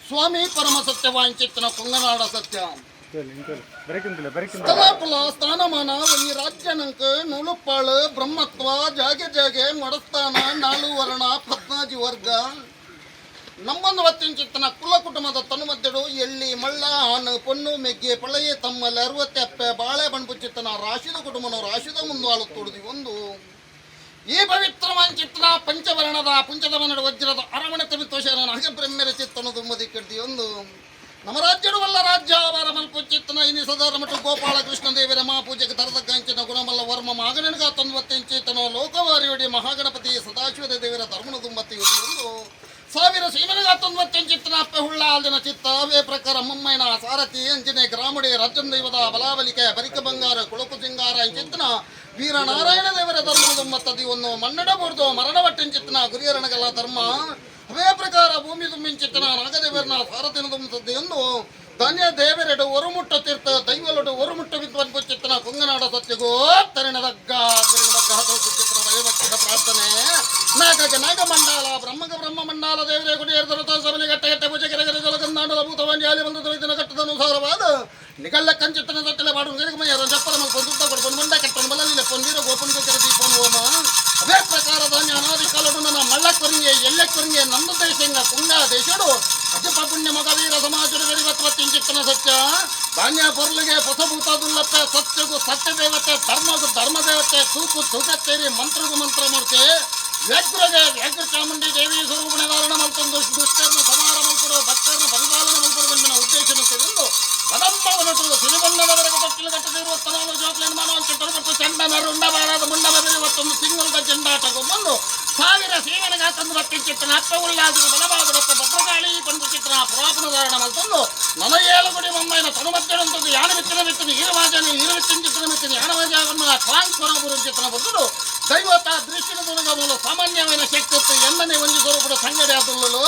ಸ್ವಾಮಿ ಪರಮ ಸತ್ಯವಾಂಚಿತ್ತನ ಕೊಂಗನಾಡ ಸತ್ಯ ಸ್ಥಳಪುಲ ಸ್ಥಾನಮಾನ ಈ ರಾಜ್ಯನಂಕ ನೂಲುಪ್ಪಾಳು ಬ್ರಹ್ಮತ್ವ ಜಾಗೆ ಜಾಗೆ ಮಡಸ್ಥಾನ ನಾಳು ವರ್ಣ ಪದ್ನಾಜಿ ವರ್ಗ ನಮ್ಮನ್ನು ವತ್ತಿಂಚಿತ್ತನ ಕುಲ ಕುಟುಂಬದ ತನುಮದ್ದೆಡು ಎಳ್ಳಿ ಮಳ್ಳ ಆನು ಪೊಣ್ಣು ಮೆಗ್ಗೆ ಪಳೆಯೇ ತಮ್ಮಲ್ಲಿ 60 ಅಪ್ಪೆ ಬಾಳೆ ಬಣ್ಪುಚ್ಚಿತ್ತನ ರಾಶಿದ ಕುಟುಂಬನು ರಾಶಿದ ಮುಂದಾಳು ತೊಡದಿ ಒಂದು ಈ ಪವಿತ್ರವಾಂಚಿತ್ತನ ಪಂಚವರ್ಣದ ಪುಂಚದವನಡ ವಜ್ರದ ಅರಮನೆ ತಮಿತೋಷನ ನಾಗಬ್ರಹ್ಮೆರ ಚಿತ್ತನ ದುಮ್ಮದಿ ಕಡ್ದಿ ಒಂದು ನಮ್ಮ ರಾಜ್ಯಡುವಲ್ಲ ರಾಜ್ಯಾವಾರ ಮಲ್ಪುಚ್ಚಿತ್ತನ ಇನಿಸದಾರ ಮಠ ಗೋಪಾಲ ಕೃಷ್ಣ ದೇವರ ಮಹಾಪೂಜೆಗೆ ತರದ ಕಂಚಿನ ಗುಣಮಲ್ಲ ವರ್ಮ ಮಗನಗ ತಂದುವತ್ತೆಂಚಿತ್ತನೋ ಲೋಕವಾರಿಯೊಡಿ ಮಹಾಗಣಪತಿ ಸದಾಶಿವದ ದೇವರ ಧರ್ಮನ ದುಮ್ಮತಿ ಒಂದು ಸಾವಿರ ಸೀಮನಗ ತಂದುವತ್ತೆಂಚಿತ್ತನ ಅಪ್ಪೆ ಹುಳ್ಳ ಆಲ್ದಿನ ಚಿತ್ತ ಅವೇ ಪ್ರಕಾರ ಮುಮ್ಮೈನ ಸಾರಥಿ ಅಂಜನೆ ಗ್ರಾಮಡಿ ರಾಜ್ಯಂ ದೈವದ ಬಲಾಬಲಿಕೆ ಬರಿಕ ಬಂಗಾರ ಕುಳಕು ಸಿಂಗಾರ ಇಂಚಿತ್ತನ ವೀರನಾರಾಯಣ ದೇವರ ಧರ್ಮದ ಮತ್ತದಿ ಒಂದು ಮನ್ನಡಬಹುದು ಮರಣ ವಟ್ಟಿಂಚಿತ್ತನ ಗುರಿಯರಣಗಲ್ಲ ಧರ್ಮ ಅವೇ ಪ್ರಕಾರ ಭೂಮಿ ತುಂಬಿಂಚಿತ್ತನ ನಾಗದೇವರನ ಸಾರಥಿನ ತುಂಬುತ್ತದೆ ಎಂದು ಧನ್ಯ ದೇವರೆಡು ಒರುಮುಟ್ಟ ತೀರ್ಥ ದೈವಲೊಡು ಒರುಮುಟ್ಟ ವಿದ್ವಾನ್ ಪುಚ್ಚಿತ್ತನ ಕೊಂಗನಾಡ ಸತ್ಯಗೋ ತರಿಣದಗ್ಗ ಚಿತ್ರ ದೈವಕ್ಷದ ಪ್ರಾರ್ಥನೆ ನಾಗಗೆ ನಾಗಮಂಡಲ ಬ್ರಹ್ಮಗ ಬ್ರಹ್ಮ ಮಂಡಲ ದೇವರೇ ಗುಡಿಯರ್ಧರತ ಸಬಲಿ ಗಟ್ಟ ಗಟ್ಟ ಪೂಜೆ ಕೆರೆಗೆರೆ ಜಲಗಂಧಾಂಡದ ಭೂತವಾಂಡಿ ಬಂದ ದಿನ ಕಟ್ಟದನುಸಾರವಾದ ನಿಗಳ್ಳ ಕಂಚಿತ್ತನ ಸತ್ತಲೆ ಮಾಡು ನಿರ್ಗಮಯ್ಯ ಚಪ್ಪಲ ಕೊಂದುತ್ತ ಕೊಡ್ಕೊಂಡು ಮಂಡ ಕಟ್ಟನು ಬಲ್ಲಲಿಲ್ಲ ಪೊಂದಿರೋ ಗೋಪನಿಗೆ ಕೆರೆದಿ ಪೋನು ಹೋಮ ಅವೇ ಪ್ರಕಾರದ ಅನಾದಿ ಕಾಲಡು ನನ್ನ ಮಳ್ಳ ಕೊರಿಂಗೆ ಎಲ್ಲೆ ಕೊರಿಂಗೆ ನಂದು ದೇಶಂಗ ಕುಂಡ ದೇಶಡು ಅಜಪ ಪುಣ್ಯ ಮಗವೀರ ಸಮಾಜದ ವೆರಿವತ್ವತ್ತಿಂಚಿತ್ತನ ಸತ್ಯ ಧಾನ್ಯ ಪೊರ್ಲಿಗೆ ಹೊಸಭೂತ ದುಲ್ಲತ್ತೆ ಸತ್ಯಗೂ ಸತ್ಯ ದೇವತೆ ಧರ್ಮಗೂ ಧರ್ಮ ದೇವತೆ ತೂಕು ತೂಕತ್ತೇರಿ ಮಂತ್ರಗೂ ಮಂತ್ರ ಮೂರ್ತಿ ವ್ಯಾಘ್ರಗೆ ವ್ಯಾಘ್ರ ಚಾಮುಂಡಿ ದೇವಿ ಸ್ವರೂಪಣೆದಾರಣ ಮಲ್ತೊಂದು ದುಷ್ಟರನ್ನ ಸಂಹಾರ ಮಲ್ಕೊಡು ಭಕ್ತರನ್ನ ಪರಿಪಾಲನೆ ಮಲ್ಕೊಡು ಎಂಬ ಉದ್ದೇಶನ ತಿಳಿದು ಕದಂಬವನಟು ಸಿರಿಬಣ್ಣದವರೆಗೆ ತೊಟ್ಟಿಲು ಕಟ್ಟದಿರುವ ತನಾಲು ಜೋಕ್ಲೇನ್ ಮಾನವಂಚಿಟ್ಟರು ಮತ್ತು ಚಂಡನ ರುಂಡಬಾರದ ಮುಂಡಬರಿವತ್ತೊಂದು ಸಿಂಗಲ್ದ ಚೆಂಡಾಟಗೂ ಬಂದು ಸಾವಿರ ಸೀಮೆನಗ ತಂದು ಬತ್ತಿಂಚಿತ್ತನ ಅಪ್ಪ ಉಲ್ಲಾದಿನ ಬಲಭಾಗದಪ್ಪ ಭದ್ರಕಾಳಿ ಪಂಡು ಚಿತ್ರ ಪುರಾಪುನಧಾರಣ ಮಲ್ತೊಂದು ನನಗೇಳುಗುಡಿ ಮೊಮ್ಮೈನ ತನುಮದ್ದೆಡಂತದ್ದು ಯಾನ ಬಿತ್ತಿನ ಬಿತ್ತಿನ ಈರವಾಜನಿ ಈರವಿತ್ತಿನ ಬಿತ್ತಿನ ಯಾನವಾಜಾಗನ್ನ ಕ್ರಾಂತಿ ಚಿತ್ರನ ಬದ್ದು ದೈವತ ದೃಷ್ಟಿನ ದುರ್ಗ ಮೂಲ ಸಾಮಾನ್ಯమైన ಶಕ್ತಿ ಎನ್ನನೆ ಒಂದು ಸ್ವರೂಪದ ಸಂಗಡಿ ಆದುಳ್ಳಲು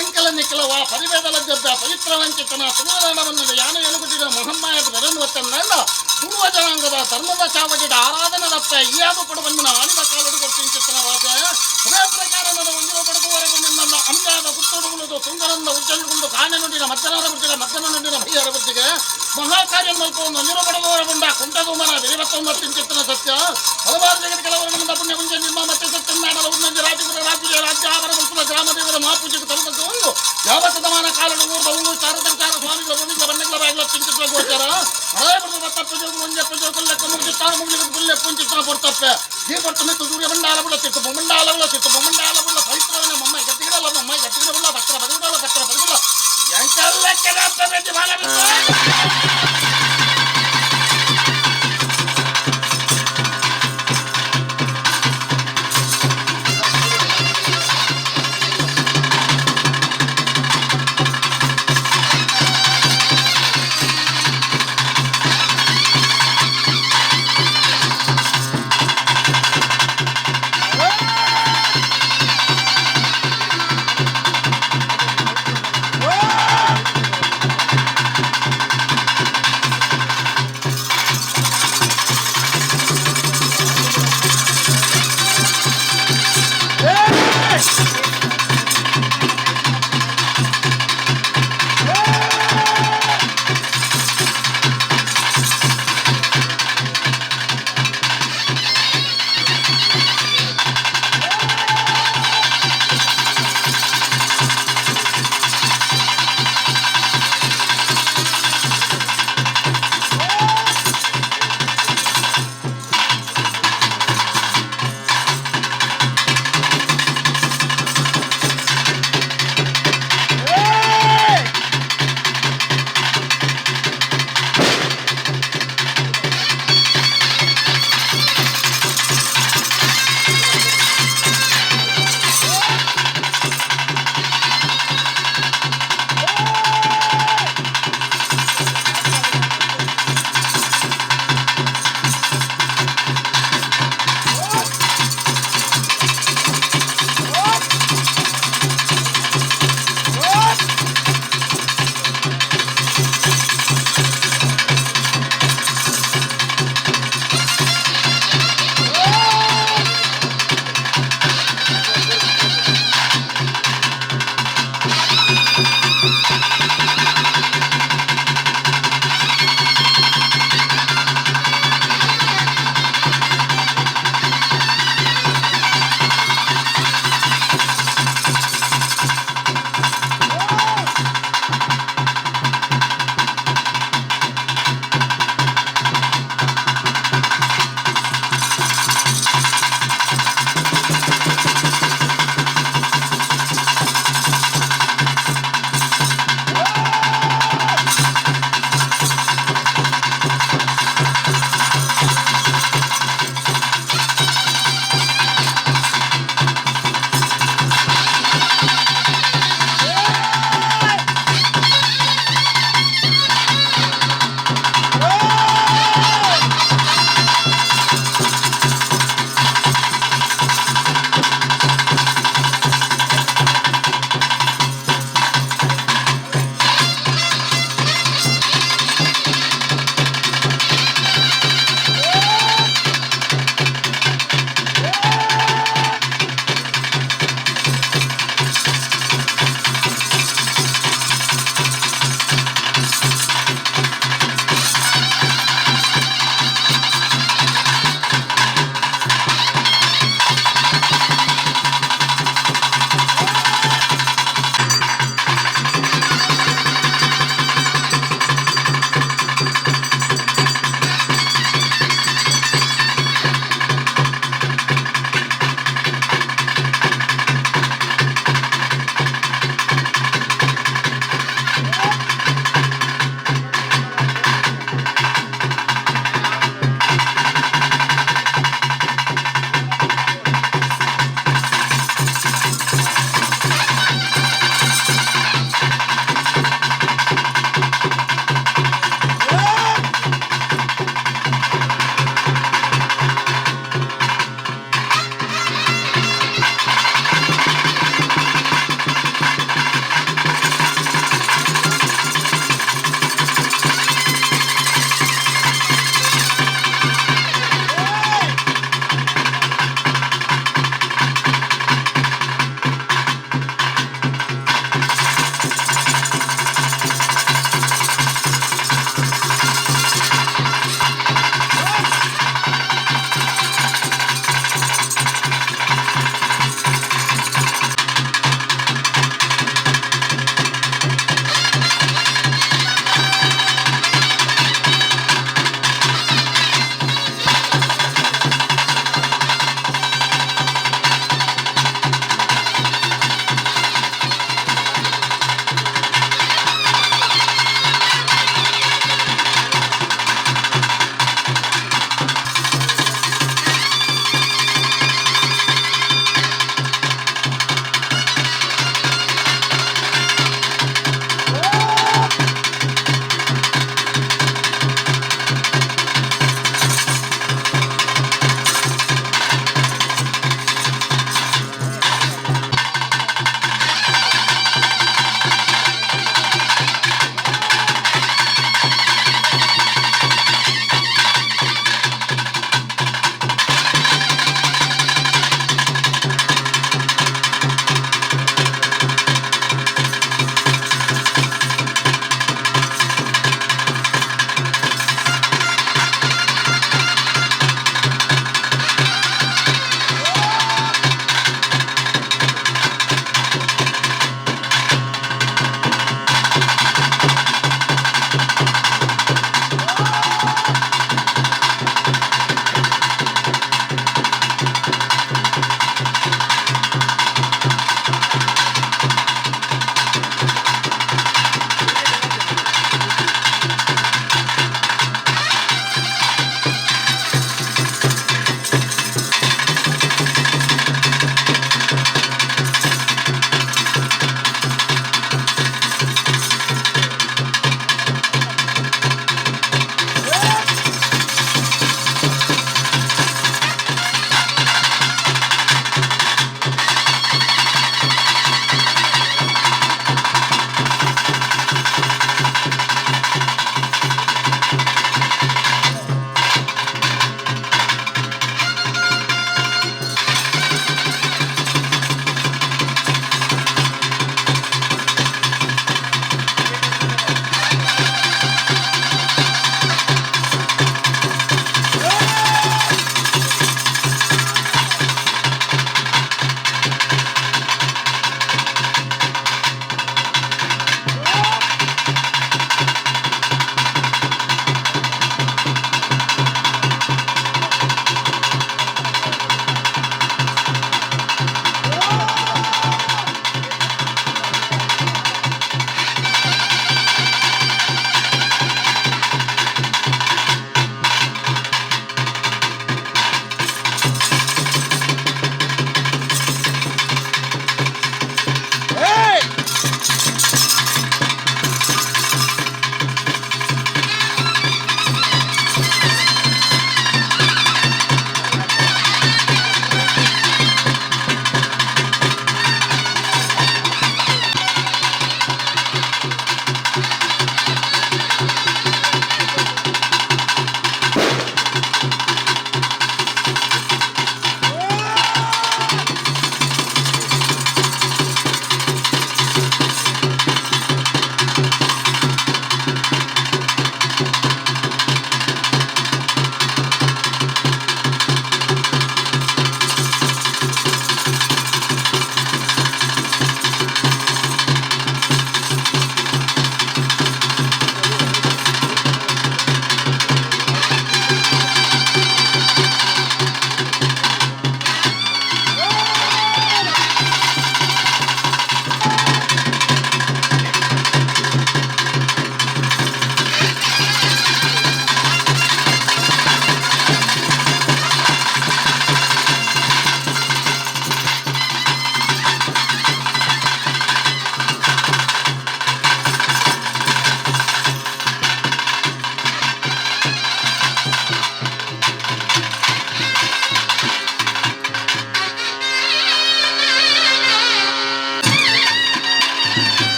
ಎಂಕಲ ನಿಕ್ಕಲವ ಪರಿವೇದಲ ಜಬ್ಬ ಪವಿತ್ರವಂಚಿತನ ತುಮರಾಣವನ್ನು ಯಾನ ಎಲುಗುಟ್ಟಿನ ಮೊಹಮ್ಮದ್ ಬೆರನ್ವತ್ತನ್ನ ಪೂರ್ವ ಜನಾಂಗದ ಧರ್ಮದ ಚಾವಟಿಡ ಆರಾಧನದಪ್ಪ ಈಯಾದು ಪಡವನ್ನು ಆಣಿದ ಕಾಲಡು ಕೊಡ್ತಿಂಚಿತ್ತನ ರಾಜ ಅದೇ ಪ್ರಕಾರ ನನ್ನ ಒಂದಿನ ಪಡೆದುವರೆಗೂ ನಿನ್ನ ಅಂಜಾದ ಪುತ್ತೊಡುಗುವುದು ಸುಂದರಂದ ಉಜ್ಜಲುಗೊಂಡು ಕಾಣೆ ನುಡಿನ ಮಧ್ಯನಾದ ಬುದ್ಧಿಗೆ ಮಧ್ಯನ ನುಡಿನ ಭಯ್ಯರ ಬುದ್ಧಿಗೆ ಮಹಾಕಾರ್ಯ ಮಲ್ಪವನ್ನು ಒಂದಿನ ಪಡೆದುವರೆಗೊಂಡ ಕುಂಟದುಮನ ಬೆರಿವತ್ತೊಂಬತ್ತಿಂಚಿತ್ತನ ಸತ್ಯ ಹಲವಾರು ಜಗತ್ತಿಗೆ ಕೆಲವರಿಂದ ಪುಣ್ಯ ಮುಂಜೆ ನಿಮ್ಮ ಮತ್ತೆ ಸತ್ಯ ಮಾಡಲು ಉನ್ನಂಜ ರಾಜ್ಯಗಳ ರಾಜ್ಯ ಆವರ ಬಲ್ಪದ ಗ್ರಾಮದೇವರ ಮಹಾಪೂಜೆಗೆ ತಲುಪದ್ದು ಒಂದು ಯಾವ ಶತಮಾನ ಕಾಲದ ಊರ್ದ ಊರು ಚಾರದಂಚಾರ ಸ್ವಾಮಿಗಳ ಬಂದಿದ್ದ ಬಣ್ಣಗಳ ಬಾಗಿಲ ಚಿಂತಿಸುವ ಗೋಚರ ಹಳೆ ಬರ್ತದ ತಪ್ಪಜೋಗು ಒಂಜಪ್ಪ ಜೋಕಲ್ಲಕ್ಕ ಮುಗಿತಾರ ಮುಗಿದ ಗುಲ್ಲೆ ಪುಂಚಿತ್ರ ಪೊರ್ತಪ್ಪೆ ಈ ಪೊರ್ತು ಮಿತ್ತು ಸೂರ್ಯ ಮಂಡಾಲ ಬುಳ್ಳತ್ತಿತ್ತು ಬೊಮ್ಮಂಡಾಲ ಬುಳ್ಳತ್ತಿತ್ತು ಬೊಮ್ಮಂಡಾಲ ಬುಳ್ಳ ಪವಿತ್ರವನ್ನ ಮಮ್ಮ ಗಟ್ಟಿಗಿಡಲ್ಲ ಮಮ್ಮ ಗಟ್ಟಿಗಿಡ ಬುಳ್ಳ ಭಕ್ತರ ಬದುಗುಡಲ್ಲ ಭಕ್ತರ ಬದುಗುಲ್ಲ ಎಂಕಲ್ಲಕ್ಕೆ ಬಾಲ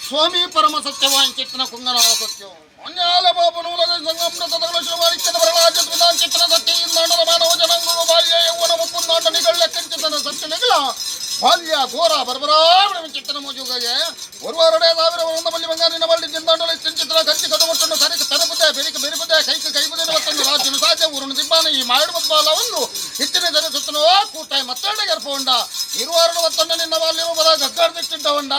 స్వామి పరమ సత్యవాంఛిత్న కుంగనాల సత్యం అన్యాల పాపనముల సంగంన తదగల శుభారిచ్చత వరలాజత్విదాన్ చిత్ర సత్యయిందాండల మానవ జనంగు బాల్య యౌవన ముకుందాండ నిగళ్ళెక్కంచితన సత్యనిగల ಬಾಲ್ಯ ಘೋರ ಬರ್ಬರಾವಣ ಚಿತ್ತನ ಮೋಜುಗಾಗೆ ಒರ್ವಾರಡೆ ಸಾವಿರ ಒಂದಮಲ್ಲಿ ಬಂಗಾರಿನ ಬಳ್ಳಿ ಜಿಂದಾಂಡಲ ಚಿಂಚಿತ್ರ ಕಂಚಿ ಕದಮಟ್ಟನ್ನು ಸರಿಕ ತರಪುದೆ ಬೆರಿಕ ಬೆರಿಪುದೆ ಕೈಕ ಕೈಪುದೆ ಒತ್ತೊಂದು ರಾಜ್ಯನು ಸಾಧ್ಯ ಊರನ್ನು ದಿಬ್ಬಾನ ಈ ಮಾಡುವ ಬಾಲ ಒಂದು ಇತ್ತಿನ ಜನ ಸುತ್ತನೋ ಕೂಟಾಯಿ ಮತ್ತೊಂಡೆ ಗರ್ಪೊಂಡ ಇರುವಾರನು ಒತ್ತೊಂಡ ನಿನ್ನ ಬಾಲ್ಯವ ಬದ ಗಗ್ಗಾರ್ದಿಟ್ಟಿದ್ದ ಹೊಂಡ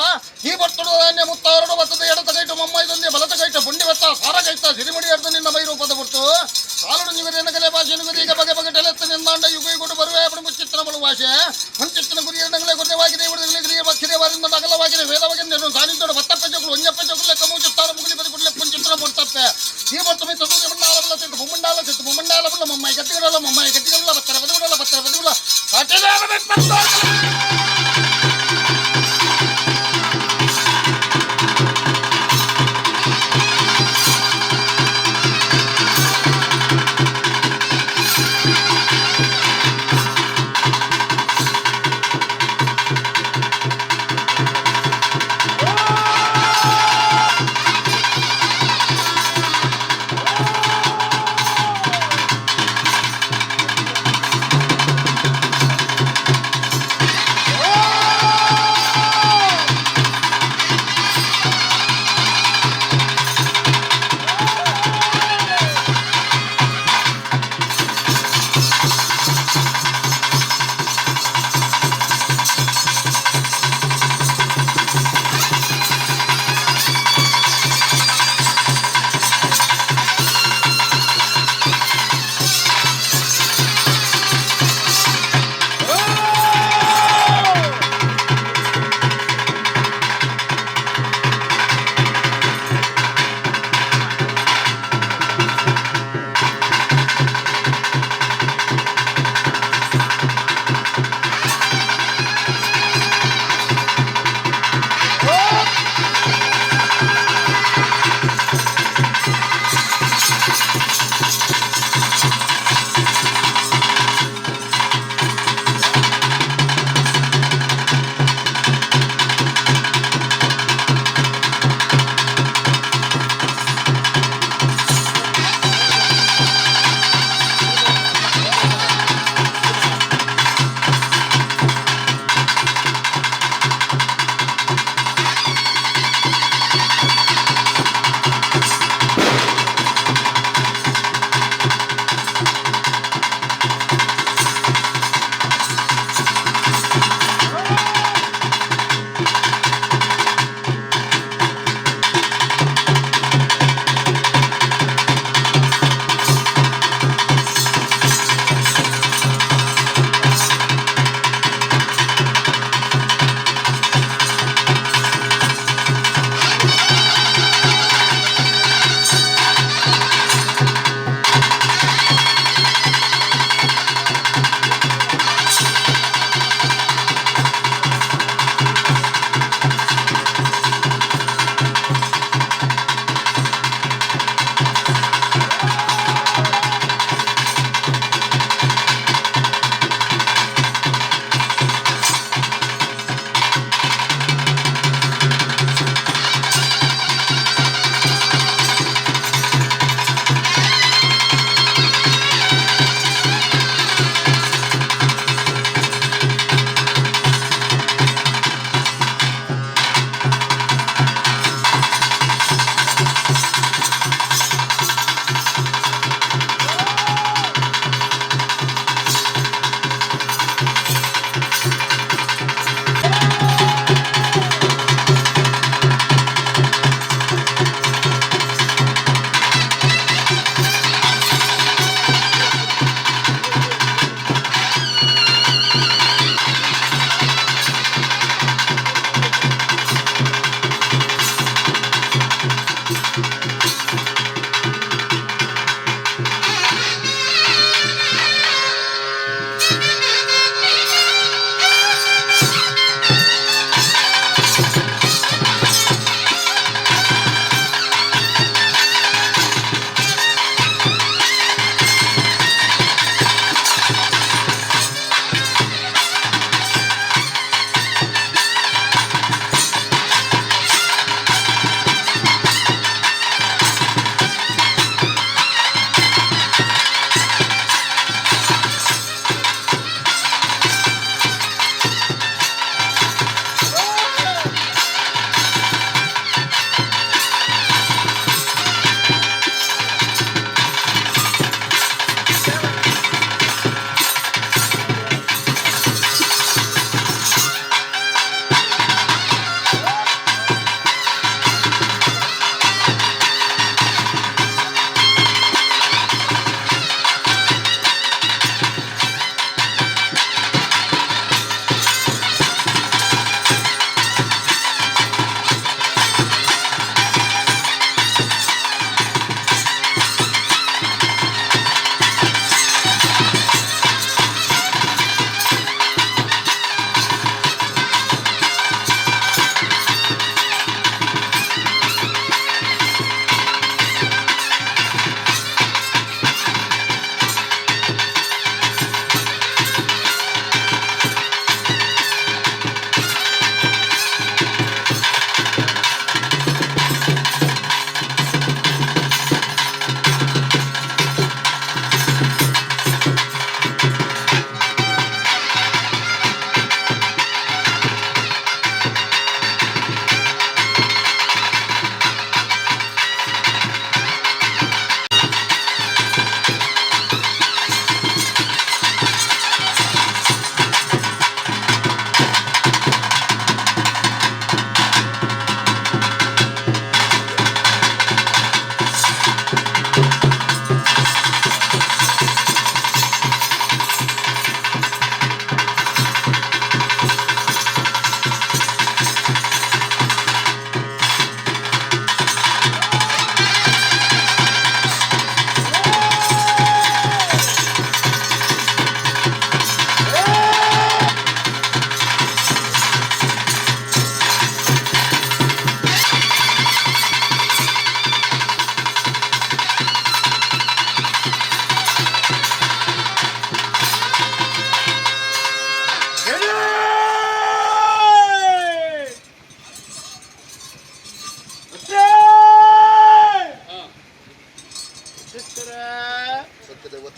ಈ ಬರ್ತುಡು ಧಾನ್ಯ ಮುತ್ತಾರಡು ಬತ್ತದ ಎಡತ ಕೈಟು ಮಮ್ಮೈದೊಂದಿ ಬಲತ ಕೈಟ ಪುಂಡಿ ಬತ್ತ ಸಾರ ಕೈತ ಸಿರಿಮುಡಿ ಅರ್ಧ ನಿನ್ನ ಬೈರೂಪದ ಬಿಡ್ತು ಕಾಲುಡು ನಿಗರಿನ ಕಲೆ ಭಾಷೆ ನಿಗದಿ ಈಗ ಬಗೆ ಬಗೆ ಟೆಲೆತ್ತ ನಿಂದಾಂಡ ಯುಗ ಯುಗುಡು ಬರುವೆ ಅಪ್ಪಣ ಮುಚ್ಚಿತ್ತನ ಬಲು ಭಾಷೆ ಅಂಚಿತ್ತನ ಗುರಿಯಂಡಗಳೇ ಗುರ್ಯವಾಗಿದೆ ಇವರಿಗೆ ಬಕ್ಕಿದೆ ವಾರಿಂದ ಅಗಲವಾಗಿದೆ ವೇದವಾಗಿದೆ ಸಾನಿದ್ದೋಡು ಬತ್ತಪ್ಪೆ ಜೋಗುಲು ಒಂಜಪ್ಪೆ ಜೋಗುಲು ಲೆಕ್ಕ ಮುಚ್ಚುತ್ತಾರೆ ಮುಗಿಲಿ ಬದಿ ಕುಡ್ಲೆ ಪುಂಚಿತ್ತನ ಮುಡ್ತಪ್ಪೆ ಈ ಬತ್ತು ಮಿತ್ತ ಸೂರ್ಯ ಮಂಡಾಲಬಲ್ಲ ಸಿಟ್ಟು ಮುಮ್ಮಂಡಾಲ ಸಿಟ್ಟು ಮುಮ್ಮಂಡಾಲಬಲ್ಲ ಮಮ್ಮಾಯಿ ಗಟ್ಟಿಗಳಲ್ಲ ಮಮ್ಮಾಯಿ ಗಟ್ಟಿಗಳಲ್ಲ ಬತ್ತರ ಬದಿಗುಡಲ್ಲ ಬತ್ತರ ಬದಿಗುಡ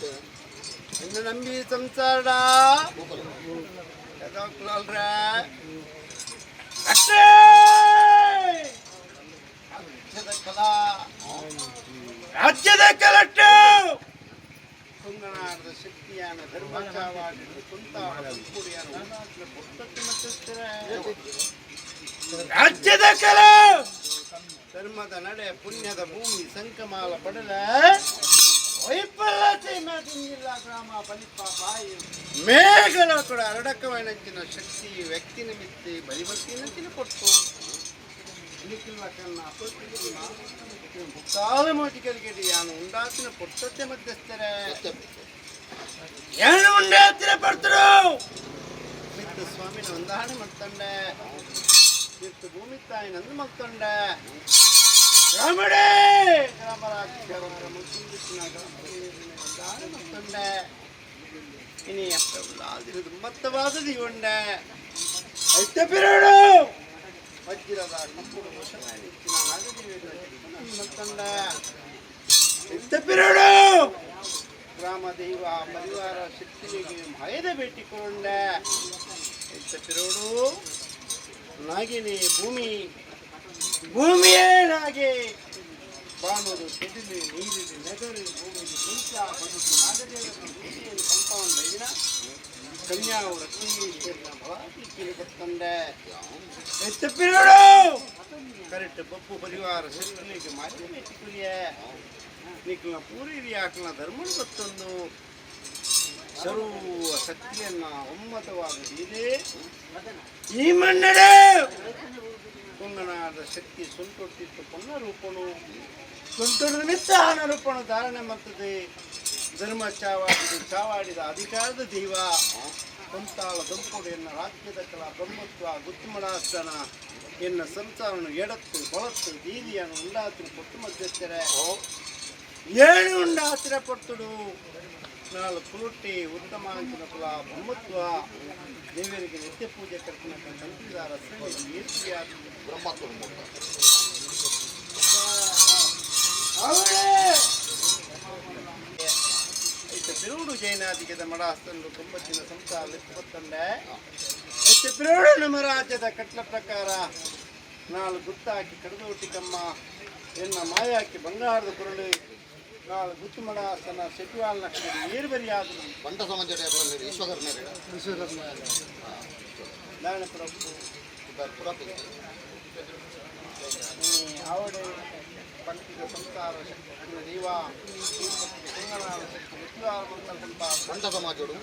ಮತ್ತೆ ಇನ್ನು ನಂಬಿ ಸಂಸಾರ ಅಲ್ರ ರಾಜ್ಯದ ಕಲಟ್ಟು ತುಂಗನಾಡದ ಶಕ್ತಿಯಾನ ಧರ್ಮಚಾವಾಡಿ ರಾಜ್ಯದ ಕಲ ಧರ್ಮದ ನಡೆ ಪುಣ್ಯದ ಭೂಮಿ ಸಂಕಮಾಲ ಪಡಲ ವೈಫಲ್ಯ ಗ್ರಾಮ ಬಲಿಪ ಬಾಯಿ ಮೇಘಲ ಕೂಡ ಅರಡಕವೈನಂಚಿನ ಶಕ್ತಿ ವ್ಯಕ್ತಿ ನಿಮಿತ್ತಿ ಬಲಿಬರ್ತಿನಂಚಿನ ಕೊಟ್ಟು ಮುಕ್ತಾಲಮೋಟಿ ಕಲಿಗೆಡಿ ಯಾನು ಉಂಡಾತಿನ ಪುಟ್ಟತ್ತೆ ಮಧ್ಯಸ್ಥರೇ ಏನು ಉಂಡಾತಿನ ಪಡ್ತರು ಮಿತ್ತು ಸ್ವಾಮಿನ ಒಂದಾಣೆ ಮಾಡ್ತಂಡೆ ಮಿತ್ತು ಭೂಮಿ ತಾಯಿ ನಂದು ಮಲ್ತಂಡೆ ಗ್ರಾಮಡೇ ಗ್ರಾಮರಾಜ್ಯವರ ಮುಖ್ಯ ಒಂದಾಣೆ ಮಲ್ತಂಡೆ ಇನಿ ಅಷ್ಟವಿಲ್ಲದಿರುವುದು ಮತ್ತವಾದ ದೀವಂಡೆ ಐತೆ ಪಿರೋಡು ವಜ್ರದ ಕಂಪುಡು ವಶಮಾನಿಚ್ಚಿನ ನಾಗದೇವಿಯಂತಂಡ ಇದ್ದಪಿರೋಡು ಗ್ರಾಮ ದೈವ ಪರಿವಾರ ಶಕ್ತಿಗೆ ಭಯದ ಭೇಟಿಕೊಂಡ ಇದ್ದಪಿರೋಡು ನಾಗಿನಿ ಭೂಮಿಯೇ ನಾಗೆ ಬಾಣುವುದು ಕೆದಿಲಿ ನೀರಿಲಿ ನೆಗರಿ ಭೂಮಿಲಿ ಕುಂಚ ಬದುಕು ನಾಗದೇವರ ಭೂಮಿಯಲ್ಲಿ ಕಂಪವನ್ನು ಬೈದಿನ ಕನ್ಯಾವು ರತ್ನೀಶ್ವರನ ಭವಾತಿಗೆ ಬರ್ತಂಡೆ ಎತ್ತಪ್ಪಿರೋಡು ಕರೆಕ್ಟ್ ಬಪ್ಪು ಪರಿವಾರ ಶಕ್ತಿಗೆ ಮಾಧ್ಯಮ ಎತ್ತಿಕುಲಿಯ ನಿಕ್ಲನ ಪೂರಿ ಆಕಲನ ಧರ್ಮನ ಗೊತ್ತೊಂದು ಸರ್ವ ಶಕ್ತಿಯನ್ನ ಒಮ್ಮತವಾಗದಿದೆ ಈ ಮನ್ನಡೆ ತುಂಗನಾದ ಶಕ್ತಿ ಸುಂಟೊಟ್ಟಿತ್ತು ಪೊನ್ನ ರೂಪನು ಸುಂಟೊಡದ ಮಿತ್ತ ಆನ ರೂಪನು ಧಾರಣೆ ಮಾಡ್ತದೆ ಧರ್ಮ ಚಾವಾಡಿದ ಅಧಿಕಾರದ ದೈವ ಕೊಂತಾಳ ದಂಪುಡಿಯನ್ನ ರಾಜ್ಯದ ಕಲ ಬ್ರಹ್ಮತ್ವ ಗುತ್ತುಮಡಾಸ್ತನ ಎನ್ನ ಸಂಸಾರನು ಎಡತ್ತು ಕೊಳತ್ತು ದೀದಿಯನ್ನು ಉಂಡಾತಿನ ಕೊಟ್ಟು ಮಧ್ಯಸ್ಥರೆ ಏನು ಉಂಡಾತಿರ ಪಟ್ಟುಡು ನಾಳು ಪುರುಟಿ ಉತ್ತಮ ಅಂಚಿನ ಕುಲ ಬ್ರಹ್ಮತ್ವ ದೇವರಿಗೆ ನಿತ್ಯ ಪೂಜೆ ಕರ್ಪಣ ಸಂತಿದಾರ ಬ್ರಹ್ಮತ್ವ ಪಿರುಡು ಜೈನಾದಿಗದ ಮಡಾಸ್ತಂದು ಕುಂಬತ್ತಿನ ಸಂಸಾರ ಇಪ್ಪತ್ತಂಡೆ ಹೆಚ್ಚು ಪಿರುಡು ನಮ್ಮ ರಾಜ್ಯದ ಕಟ್ಲ ಪ್ರಕಾರ ನಾಳು ಗುತ್ತಾಕಿ ಕಡದೋಟಿಕಮ್ಮ ಎನ್ನ ಮಾಯಾಕಿ ಬಂಗಾರದ ಕುರಳು ನಾಳು ಗುತ್ತು ಮಡಾಸ್ತನ ಸಚಿವಾಲ ನಕ್ಷತ್ರ ಏರ್ಬರಿಯಾದರು ಬಂಟ ಸಮಾಜ ವಿಶ್ವಕರ್ಮ ನಾರಾಯಣಪುರಪ್ಪು ಅವಡೆ ಪಂಚಿತ ಸಂಸಾರ ಶಕ್ತಿ ದೈವ ತುಂಗನಾಡ ಶಕ್ತಿ ವಿಶ್ವಾರಮಂತ ಬಂಟ ಸಮಾಜೋಡು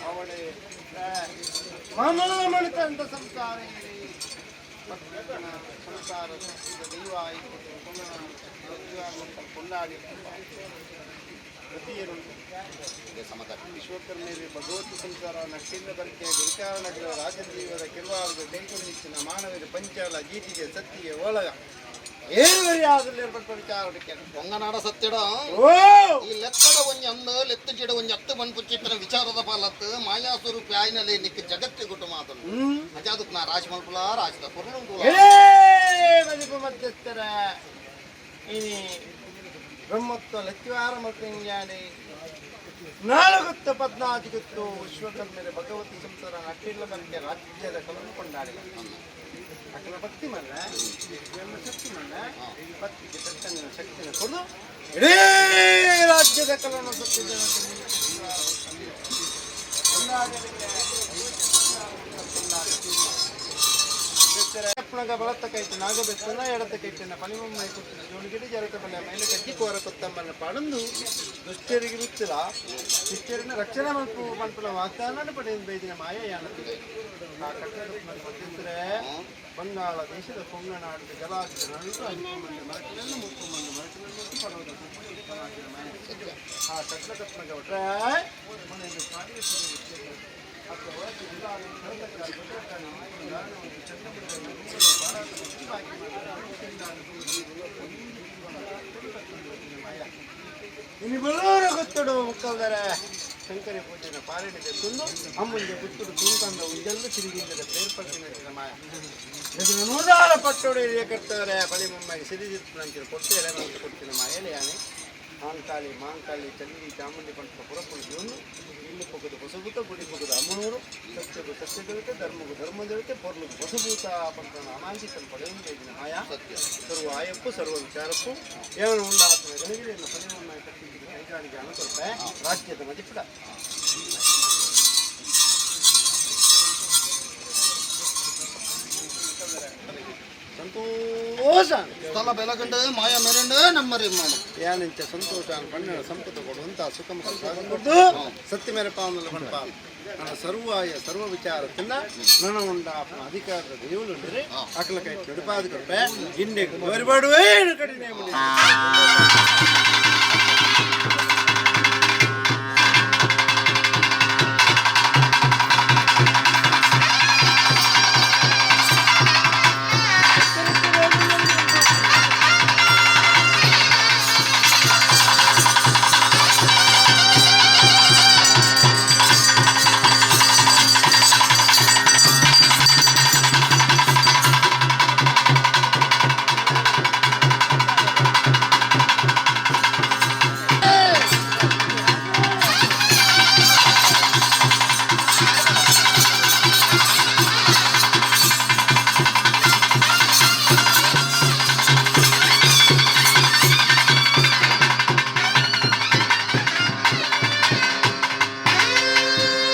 ಅವಡೆ ಮಾಮಲ್ಲ ಮಣಿತಂತ ಸಂಸಾರ ಸಂಸಾರ ದೈವ ಕೊಂಡಾಡಿ ವಿಶ್ವಕರ್ಮೇರಿ ಭಗವತಿ ಸಂಸಾರ ನಕ್ಷತ್ರ ಬರಿಕೆ ಗುರುಕಾರ ನಗರ ರಾಜದೀವರ ಕಿರುವಾರದ ಟೆಂಕುನಿಚ್ಚಿನ ಮಾನವರ ಪಂಚಾಲ ಗೀತಿಗೆ ಸತ್ತಿಗೆ ಒಳಗ ಏರ್ವರಿಯಾದಲ್ಲಿ ಏರ್ಪಟ್ಟ ವಿಚಾರಕ್ಕೆ ಹೊಂಗನಾಡ ಸತ್ಯಡ ಈ ಲೆತ್ತಡ ಒಂಜಿ ಅಂದ ಲೆತ್ತು ಜಿಡ ಒಂಜಿ ಹತ್ತು ಬಣ್ಪು ಚಿತ್ರ ವಿಚಾರದ ಪಾಲತ್ ಮಾಯಾ ಸ್ವರೂಪಿ ಆಯ್ನಲ್ಲಿ ನಿಕ್ಕ ಜಗತ್ತಿ ಗುಟ್ಟು ಮಾತನು ಅಜಾದಕ್ ನಾ ರಾಜ ಮಲ್ಪುಲ ರಾಜದ ಮದಿಪು ಮಧ್ಯಸ್ಥರ ಇನಿ ಬ್ರಹ್ಮತ್ವ ಲಕ್ಷ್ವಾರ ಮತ್ತು ಇಂಜಾಡಿ 4 ಗೊತ್ತು ವಿಶ್ವಕರ್ಮೇರೆ ಭಗವತಿ ಸಂಸಾರ ಅಟ್ಟಿಲ್ಲ ಬಂದೆ ರಾಜ್ಯದ ಕಲನ್ನು ಕೊಂಡಾಡಿ ಅಕ್ಕನ ಭಕ್ತಿ ಮಲ್ಲ ಶಕ್ತಿ ಮಲ್ಲ ಭಕ್ತಿಗೆ ತಕ್ಕಂಗಿನ ಶಕ್ತಿನ ಕೊಡು ಇಡೀ ರಾಜ್ಯದ ಕಲನ್ನು ಬಳತ್ತ ಕೈತು ನಾಗಬೆತ್ತನ ಎಡತ ಕೈತನ ಪಲಿಮಮ್ಮೈ ಕೊಟ್ಟಿನ ಜೋಣಿಗಿಡಿ ಜರತ ಬಲ್ಲ ಮೇಲೆ ಕಟ್ಟಿ ಕೋರ ಕೊತ್ತಂಬನ್ನ ಪಡಂದು ದುಷ್ಟರಿಗಿರುತ್ತಿಲ್ಲ ದುಷ್ಟರಿನ ರಕ್ಷಣೆ ಮಲ್ಪುಲ ವಾಗ್ದಾನ ಪಡೆಯಿಂದ ಬೈದಿನ ಮಾಯ ಯಾನತಿದೆ ಆ ಕಟ್ಟಡ ಮಧ್ಯಂತರೇ ಬಂಗಾಳ ದೇಶದ ಕೊಂಗನಾಡಿದ ಜಲಾಶಯ ನಳಿದು 5 ಮಂದಿ ಮರಟಿನನ್ನು 30 ಮಂದಿ ಮರಟಿನನ್ನು ಪಡೋದು ಆ ಕಟ್ಟಡ ಒಟ್ರೆ ಮನೆಯಲ್ಲಿ ಇನ್ನು ಬಲೂರ ಗೊತ್ತಡು ಮುಕ್ಕಲ್ದರೆ ಶಂಕರಿ ಪೂಜೆನ ಪಾಲನೆಗೆ ತಂದು ಅಮ್ಮಂಗೆ ಗುತ್ತುಡು ತುಂಕಂದ ಉಜ್ಜಲ್ಲು ತಿರುಗಿದ್ದರ ಬೇರ್ಪಟ್ಟಿನ ಮಾಯ ಇದನ್ನು ನೂರಾಳ ಪಟ್ಟೋಡು ಕಟ್ತಾರೆ ಬಳಿ ಮುಮ್ಮಾಗಿ ಸಿರಿಜಿತ್ತು ನಂಗೆ ಕೊಟ್ಟು ಎಳೆ ಕೊಡ್ತೀನಿ ಮಾಯಲೆ ಯಾನೆ ಮಾಂಕಾಳಿ ಚಂಡಿ ಚಾಮುಂಡಿ ಪಂಟ ಪುರಪುಳಿಯನ್ನು ಇಲ್ಲಿ ಪೊಗದು ಹೊಸಭೂತ ಗುಡಿ ಪೊಗದು ಅಮ್ಮನೂರು ಸತ್ಯಗು ಸತ್ಯದೇವತೆ ಧರ್ಮಗು ಧರ್ಮದೇವತೆ ಪೊರ್ಲುಗು ಹೊಸಭೂತ ಪಂಟ ಅಮಾಂಗಿತನ ಪಡೆಯುವುದು ಮಾಯಾ ಸರ್ವ ಆಯಪ್ಪು ಸರ್ವ ವಿಚಾರಪ್ಪು ಏನು ಉಂಡಾತ್ಮ ಗಣಗಿರಿಯನ್ನು ಪಡೆಯುವನ್ನ ಕಟ್ಟಿದ್ದು ಕೈಗಾರಿಕೆ ಅನುಕಲ್ಪ ರಾಜ್ಯದ ಮದಿಪುಡ ಸಂತೋಷ ಸ್ಥಳ ಬೆಳಗಂಡು ಮಾಯ ಮೆರಂಡು ನಮ್ಮರಿ ಮಾಡು ಯಾನಿಂಚ ಸಂತೋಷ ಪಣ್ಣ ಸಂಪತ್ತು ಕೊಡುವಂತ ಸುಖಮುಖ ಕೊಟ್ಟು ಸತ್ಯ ಮೇರೆ ಪಾವನಲ್ಲ ಪಂಪ ನನ್ನ ಸರ್ವ ವಿಚಾರത്തിನ ನನ್ನ ಉಂಡ ಅಧಿಕಾರದ ದೇವನುಂಡ್ರೆ ಅಕಲ ಕೈ ಕೆಡುಪಾದ ಕೊಡ್ಬೆ ಗಿಂಡೆ ಬರಬೇಡುವೆ ಕಡಿಮೆ